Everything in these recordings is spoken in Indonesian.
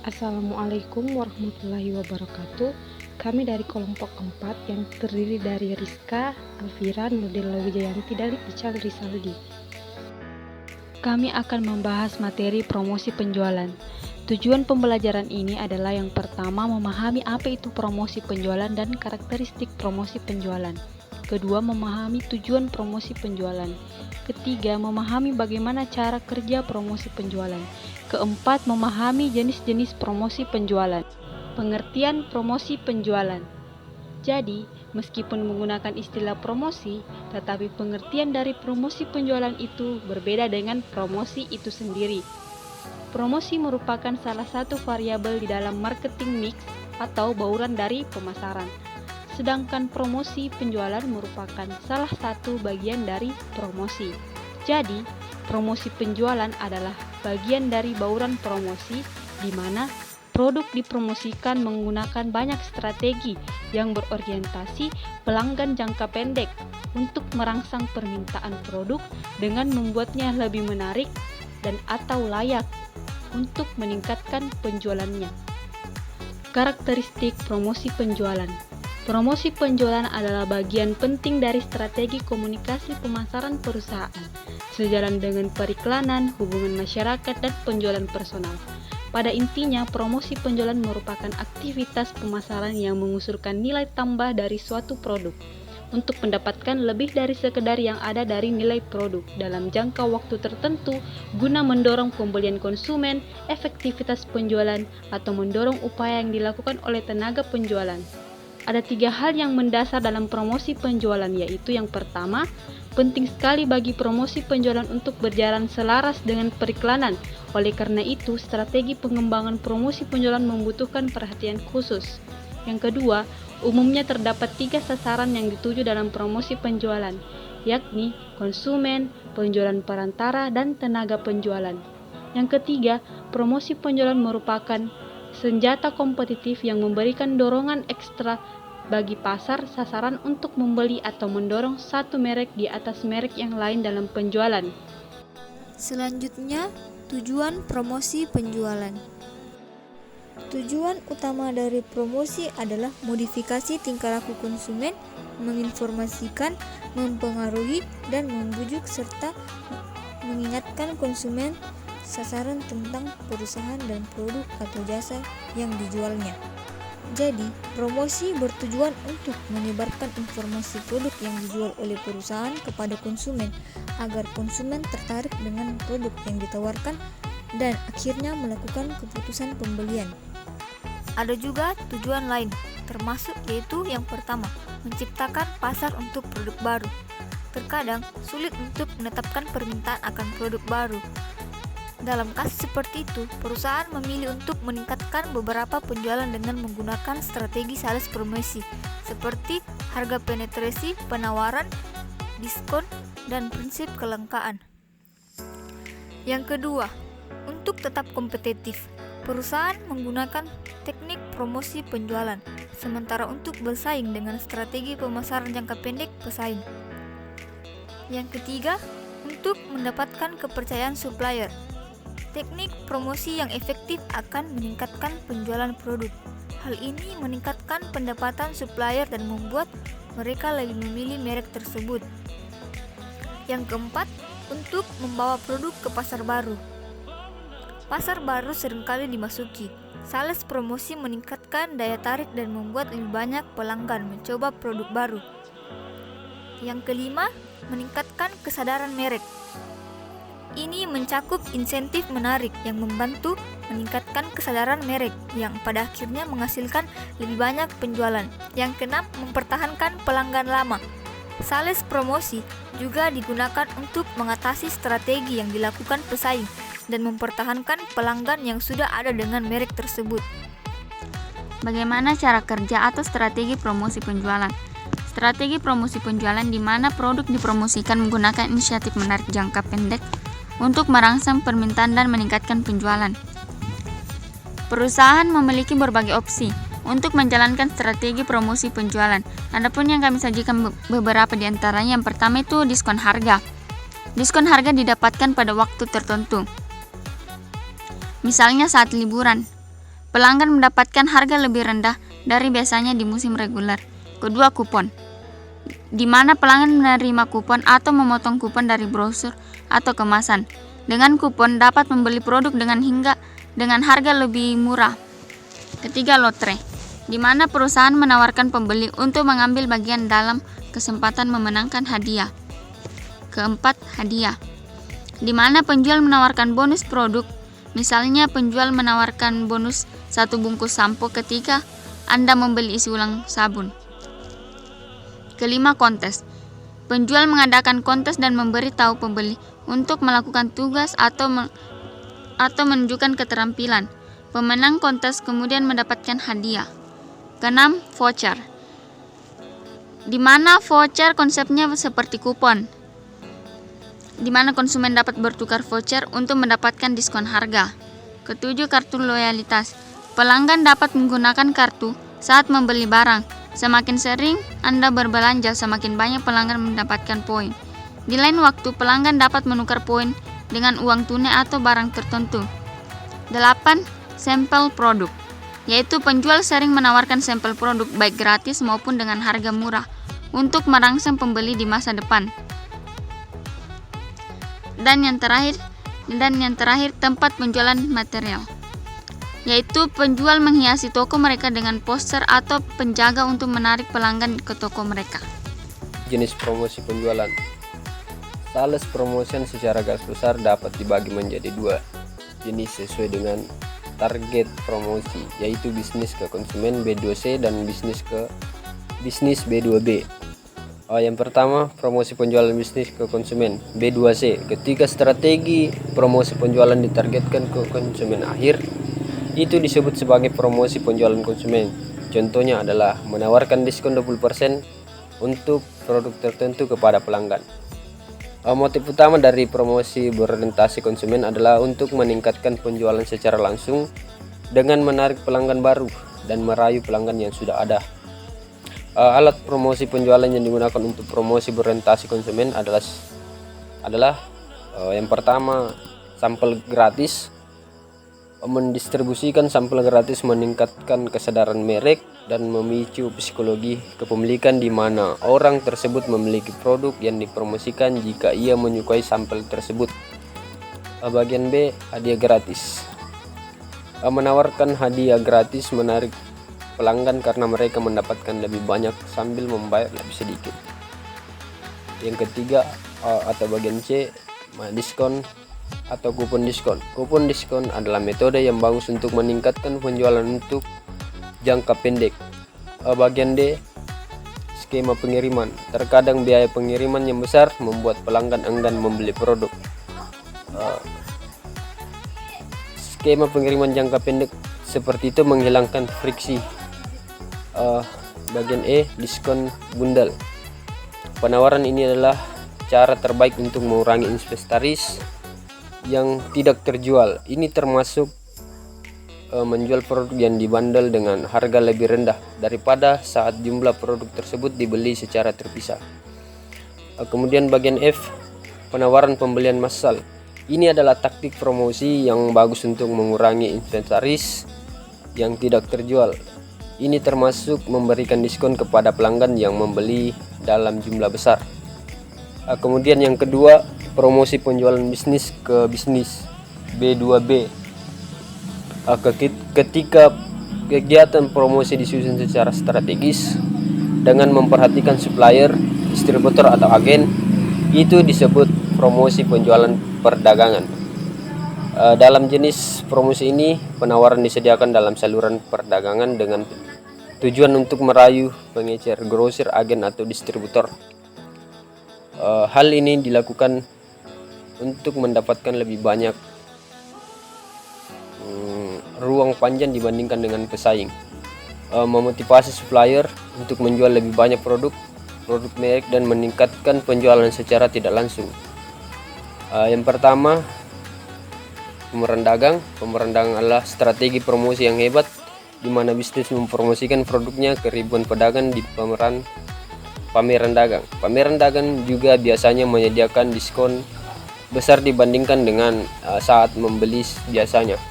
Assalamualaikum warahmatullahi wabarakatuh. Kami dari kelompok 4 yang terdiri dari Rizka, Alfira, Nurdella Wijayanti, dari Ical Risaldi. Kami akan membahas materi promosi penjualan. Tujuan pembelajaran ini adalah yang pertama, memahami apa itu promosi penjualan dan karakteristik promosi penjualan. Kedua, memahami tujuan promosi penjualan. Ketiga, memahami bagaimana cara kerja promosi penjualan. Keempat, memahami jenis-jenis promosi penjualan. Pengertian promosi penjualan. Jadi, meskipun menggunakan istilah promosi, tetapi pengertian dari promosi penjualan itu berbeda dengan promosi itu sendiri. Promosi merupakan salah satu variabel di dalam marketing mix atau bauran dari pemasaran. Sedangkan promosi penjualan merupakan salah satu bagian dari promosi. Jadi, promosi penjualan adalah bagian dari bauran promosi di mana produk dipromosikan menggunakan banyak strategi yang berorientasi pelanggan jangka pendek untuk merangsang permintaan produk dengan membuatnya lebih menarik dan atau layak untuk meningkatkan penjualannya. Karakteristik promosi penjualan. Promosi penjualan adalah bagian penting dari strategi komunikasi pemasaran perusahaan, sejalan dengan periklanan, hubungan masyarakat, dan penjualan personal. Pada intinya, promosi penjualan merupakan aktivitas pemasaran yang mengusulkan nilai tambah dari suatu produk untuk mendapatkan lebih dari sekedar yang ada dari nilai produk dalam jangka waktu tertentu guna mendorong pembelian konsumen, efektivitas penjualan, atau mendorong upaya yang dilakukan oleh tenaga penjualan. Ada 3 hal yang mendasar dalam promosi penjualan, yaitu yang pertama, penting sekali bagi promosi penjualan untuk berjalan selaras dengan periklanan. Oleh karena itu, strategi pengembangan promosi penjualan membutuhkan perhatian khusus. Yang kedua, umumnya terdapat 3 sasaran yang dituju dalam promosi penjualan, yakni konsumen, penjualan perantara, dan tenaga penjualan. Yang ketiga, promosi penjualan merupakan senjata kompetitif yang memberikan dorongan ekstra bagi pasar sasaran untuk membeli atau mendorong satu merek di atas merek yang lain dalam penjualan. Selanjutnya, tujuan promosi penjualan. Tujuan utama dari promosi adalah modifikasi tingkah laku konsumen, menginformasikan, mempengaruhi, dan membujuk serta mengingatkan konsumen sasaran tentang perusahaan dan produk atau jasa yang dijualnya. Jadi, promosi bertujuan untuk menyebarkan informasi produk yang dijual oleh perusahaan kepada konsumen agar konsumen tertarik dengan produk yang ditawarkan dan akhirnya melakukan keputusan pembelian. Ada juga tujuan lain, termasuk yaitu yang pertama, menciptakan pasar untuk produk baru. Terkadang sulit untuk menetapkan permintaan akan produk baru. Dalam kasus seperti itu, perusahaan memilih untuk meningkatkan beberapa penjualan dengan menggunakan strategi sales promosi, seperti harga penetrasi, penawaran, diskon, dan prinsip kelangkaan. Yang kedua, untuk tetap kompetitif, perusahaan menggunakan teknik promosi penjualan, sementara untuk bersaing dengan strategi pemasaran jangka pendek pesaing. Yang ketiga, untuk mendapatkan kepercayaan supplier. Teknik promosi yang efektif akan meningkatkan penjualan produk. Hal ini meningkatkan pendapatan supplier dan membuat mereka lebih memilih merek tersebut. Yang keempat, untuk membawa produk ke pasar baru. Pasar baru seringkali dimasuki. Sales promosi meningkatkan daya tarik dan membuat lebih banyak pelanggan mencoba produk baru. Yang kelima, meningkatkan kesadaran merek. Ini mencakup insentif menarik yang membantu meningkatkan kesadaran merek yang pada akhirnya menghasilkan lebih banyak penjualan. Yang keenam, mempertahankan pelanggan lama. Sales promosi juga digunakan untuk mengatasi strategi yang dilakukan pesaing dan mempertahankan pelanggan yang sudah ada dengan merek tersebut. Bagaimana cara kerja atau strategi promosi penjualan? Strategi promosi penjualan di mana produk dipromosikan menggunakan inisiatif menarik jangka pendek untuk merangsang permintaan dan meningkatkan penjualan. Perusahaan memiliki berbagai opsi untuk menjalankan strategi promosi penjualan. Adapun yang kami sajikan beberapa di antaranya, yang pertama itu diskon harga. Diskon harga didapatkan pada waktu tertentu. Misalnya saat liburan. pelanggan mendapatkan harga lebih rendah dari biasanya di musim reguler. Kedua, kupon, di mana pelanggan menerima kupon atau memotong kupon dari brosur atau kemasan. Dengan kupon dapat membeli produk dengan harga lebih murah. Ketiga, lotre, di mana perusahaan menawarkan pembeli untuk mengambil bagian dalam kesempatan memenangkan hadiah. Keempat, hadiah, di mana penjual menawarkan bonus produk. Misalnya penjual menawarkan bonus 1 bungkus sampo ketika Anda membeli isi ulang sabun. Kelima, kontes. Penjual mengadakan kontes dan memberi tahu pembeli untuk melakukan tugas atau menunjukkan keterampilan. Pemenang kontes kemudian mendapatkan hadiah. Keenam, voucher, di mana voucher konsepnya seperti kupon, di mana konsumen dapat bertukar voucher untuk mendapatkan diskon harga. Ketujuh, kartu loyalitas. Pelanggan dapat menggunakan kartu saat membeli barang. Semakin sering Anda berbelanja, semakin banyak pelanggan mendapatkan poin. Di lain waktu, pelanggan dapat menukar poin dengan uang tunai atau barang tertentu. 8. Sampel produk, yaitu penjual sering menawarkan sampel produk baik gratis maupun dengan harga murah untuk merangsang pembeli di masa depan. Dan yang terakhir, tempat penjualan material, yaitu penjual menghiasi toko mereka dengan poster atau penjaga untuk menarik pelanggan ke toko mereka. Jenis promosi penjualan. Sales promotion secara garis besar dapat dibagi menjadi 2 jenis sesuai dengan target promosi, yaitu bisnis ke konsumen B2C dan bisnis B2B. Yang pertama, promosi penjualan bisnis ke konsumen B2C. Ketika strategi promosi penjualan ditargetkan ke konsumen akhir, itu disebut sebagai promosi penjualan konsumen. Contohnya adalah menawarkan diskon 20% untuk produk tertentu kepada pelanggan. Motif utama dari promosi berorientasi konsumen adalah untuk meningkatkan penjualan secara langsung dengan menarik pelanggan baru dan merayu pelanggan yang sudah ada. Alat promosi penjualan yang digunakan untuk promosi berorientasi konsumen adalah yang pertama, sampel gratis. Mendistribusikan sampel gratis meningkatkan kesadaran merek dan memicu psikologi kepemilikan, di mana orang tersebut memiliki produk yang dipromosikan jika ia menyukai sampel tersebut. Bagian B, hadiah gratis. Menawarkan hadiah gratis menarik pelanggan karena mereka mendapatkan lebih banyak sambil membayar lebih sedikit. Yang ketiga atau bagian C, diskon atau kupon diskon. Kupon diskon adalah metode yang bagus untuk meningkatkan penjualan untuk jangka pendek. Bagian D, skema pengiriman. Terkadang biaya pengiriman yang besar membuat pelanggan enggan membeli produk. Skema pengiriman jangka pendek seperti itu menghilangkan friksi. Bagian E, diskon bundel. Penawaran ini adalah cara terbaik untuk mengurangi inventaris yang tidak terjual. Ini termasuk menjual produk yang dibandel dengan harga lebih rendah daripada saat jumlah produk tersebut dibeli secara terpisah. Kemudian bagian F, penawaran pembelian massal. Ini adalah taktik promosi yang bagus untuk mengurangi inventaris yang tidak terjual. Ini termasuk memberikan diskon kepada pelanggan yang membeli dalam jumlah besar. Kemudian yang kedua, promosi penjualan bisnis ke bisnis B2B. Ketika kegiatan promosi disusun secara strategis dengan memperhatikan supplier, distributor atau agen, itu disebut promosi penjualan perdagangan. Dalam jenis promosi ini, penawaran disediakan dalam saluran perdagangan dengan tujuan untuk merayu pengecer, grosir, agen atau distributor. Hal ini dilakukan untuk mendapatkan lebih banyak ruang panjang dibandingkan dengan pesaing. Memotivasi supplier untuk menjual lebih banyak produk merek dan meningkatkan penjualan secara tidak langsung. Yang pertama, pemeran dagang. Pemeran dagang adalah strategi promosi yang hebat di mana bisnis mempromosikan produknya ke ribuan pedagang di pameran dagang. Pameran dagang juga biasanya menyediakan diskon besar dibandingkan dengan saat membeli biasanya.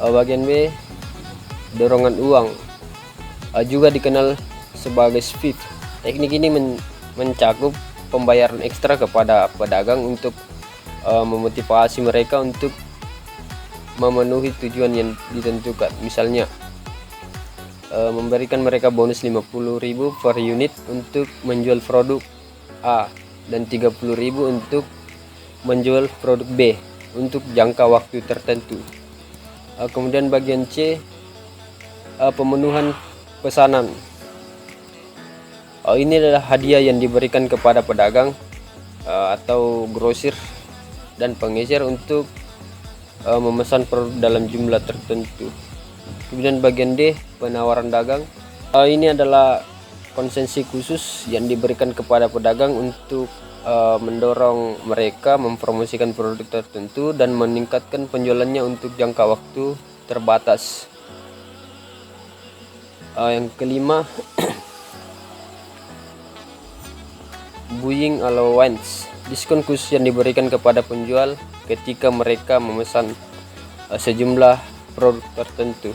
Bagian B, dorongan uang, juga dikenal sebagai SWIFT. Teknik ini mencakup pembayaran ekstra kepada pedagang untuk memotivasi mereka untuk memenuhi tujuan yang ditentukan. Misalnya memberikan mereka bonus 50.000 per unit untuk menjual produk A dan 30.000 untuk menjual produk B untuk jangka waktu tertentu. Kemudian bagian C, pemenuhan pesanan. Ini adalah hadiah yang diberikan kepada pedagang atau grosir dan pengecer untuk memesan produk dalam jumlah tertentu. Kemudian bagian D, penawaran dagang. Ini adalah konsesi khusus yang diberikan kepada pedagang untuk mendorong mereka mempromosikan produk tertentu dan meningkatkan penjualannya untuk jangka waktu terbatas. Yang kelima, buying allowance, diskon khusus yang diberikan kepada penjual ketika mereka memesan sejumlah produk tertentu.